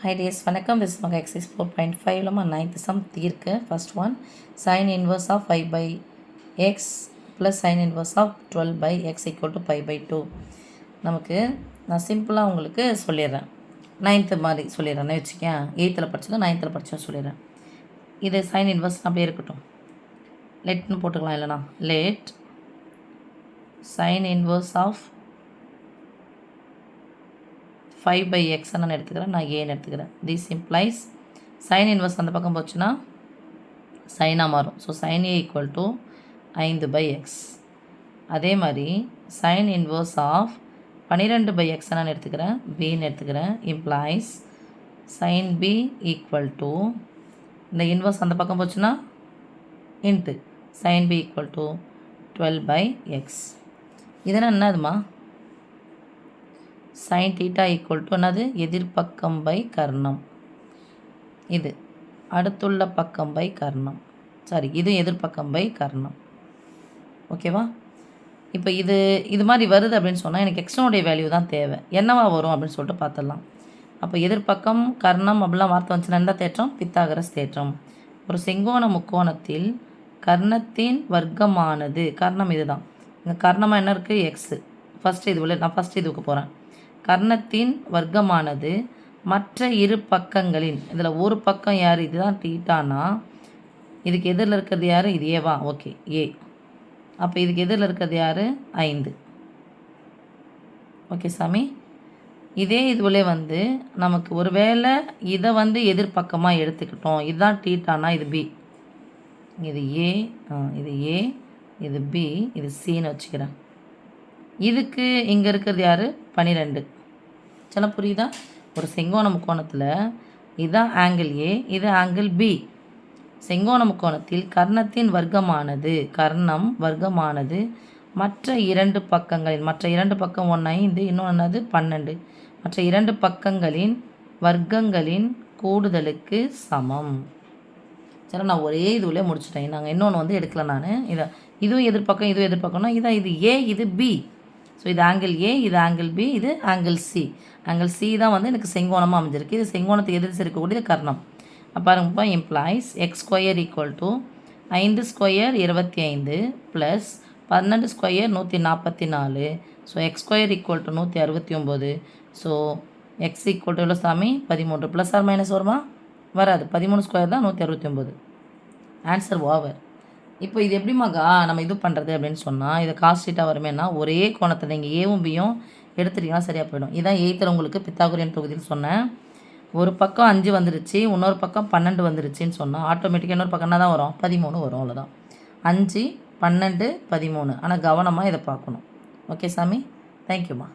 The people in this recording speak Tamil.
Hi dears, வணக்கம். This is my exercise 4.5 நம்ம 9th sum தீர்க்க. First one, sin inverse of 5 by x plus sin inverse of 12 by x equal to pi by 2. நமக்கு நான் சிம்பிளாக உங்களுக்கு சொல்லிடுறேன். 9th மாதிரி சொல்லிடுறேன்னு வச்சுக்கேன். 8th படிச்சதும் 9th படிச்சதும் சொல்லிடுறேன். இது sin inverse அப்படியே இருக்கட்டும். லெட்னு போட்டுக்கலாம், இல்லைனா let sin inverse of 5 by x நான் எடுத்துக்கிறேன், நான் ஏன்னு எடுத்துக்கிறேன். This implies sin inverse அந்த பக்கம் போச்சுன்னா சைனாக மாறும். So sin a equal to 5 by x. அதே மாதிரி sin inverse of 12 by x நான் எடுத்துக்கிறேன், bன்னு எடுத்துக்கிறேன். implies sin b equal to இந்த இன்வர்ஸ் அந்த பக்கம் போச்சுன்னா into sin b equal to 12 by x. இதனால் என்னதுமா sin theta equal to என்னது எதிர்பக்கம் பை கர்ணம், இது அடுத்துள்ள பக்கம் பை கர்ணம், சாரி இது எதிர்பக்கம் பை கர்ணம். ஓகேவா? இப்போ இது மாதிரி வருது அப்படின்னு சொன்னால் எனக்கு எக்ஸ்னுடைய வேல்யூ தான் தேவை. என்னவா வரும் அப்படின்னு சொல்லிட்டு பார்த்துடலாம். அப்போ எதிர்பக்கம் கர்ணம் அப்படிலாம் வார்த்தை வந்துச்சுன்னா எந்த தேற்றம்? பித்தாகரஸ் தேற்றம். ஒரு செங்கோண முக்கோணத்தில் கர்ணத்தின் வர்க்கமானது, கர்ணம் இதுதான், இங்கே கர்ணமாக என்ன இருக்குது? எக்ஸு. நான் ஃபஸ்ட்டு இதுக்கு போகிறேன். கர்ணத்தின் வர்க்கமானது மற்ற இரு பக்கங்களின், இதில் ஒரு பக்கம் யார்? இதுதான் தீட்டானா, இதுக்கு எதிரில் இருக்கிறது யார்? இது ஏவா? ஓகே, ஏ. அப்போ இதுக்கு எதிரில் இருக்கிறது யார்? 5. ஓகே சாமி. இதே இதுவிலே நமக்கு ஒரு வேளை இதை எதிர்பக்கமாக எடுத்துக்கிட்டோம், இதுதான் தீட்டானா, இது பி, இது ஏ, இது ஏ, இது பி, இது சின்னு வச்சுக்கிறேன். இதுக்கு இங்கே இருக்கிறது யார்? 12. சில புரியுதா? ஒரு செங்கோண முக்கோணத்தில் இதுதான் ஆங்கிள் ஏ, இது ஆங்கிள் பி. செங்கோண முக்கோணத்தில் கர்ணத்தின் வர்க்கமானது மற்ற இரண்டு பக்கங்களின், மற்ற இரண்டு பக்கம் 1 5, இன்னொன்று 12, மற்ற இரண்டு பக்கங்களின் வர்க்கங்களின் கூடுதலுக்கு சமம். சரி, நான் ஒரே இதுவிலே முடிச்சிட்டேன். நாங்கள் இன்னொன்று எடுக்கல நான். இதுவும் எதிர்பக்கம்னா இதான், இது ஏ, இது பி. ஸோ இது ஆங்கிள் ஏ, இது ஆங்கிள் பி, இது ஆங்கிள் சி. ஆங்கிள் சி தான் எனக்கு செங்கோணமாக அமைஞ்சிருக்கு. இது செங்கோணத்துக்கு எதிர்த்து இருக்கக்கூடிய கர்ணம். பாருங்கப்பா, employs X square equal to 5 square 25 plus 12 square 144. So X square equal to 169. So X equal to எவ்வளோ சாமி? 13. ப்ளஸ் ஆர் மைனஸ் வருமா? வராது. 13 ஸ்கொயர் தான் 169. Answer over. இப்போ இது எப்படிமாக்கா நம்ம இது பண்ணுறது அப்படின்னு சொன்னால், இதை காஸ்டீட்டாக வருமேனா ஒரே கோணத்தில் நீங்கள் ஏவும் பியும் எடுத்துட்டிங்கன்னா சரியாக போயிடும். இதான் 8th உங்களுக்கு பித்தாகோரியன் தொகுதியில் சொன்னேன். ஒரு பக்கம் 5 வந்துருச்சு, இன்னொரு பக்கம் 12 வந்துருச்சுன்னு சொன்னால் ஆட்டோமேட்டிக்காக இன்னொரு பக்கம் என்ன தான் வரும்? 13 வரும். அவ்வளோதான். 5 12 13. ஆனால் கவனமாக இதை பார்க்கணும். ஓகே சாமி, தேங்க்யூம்மா.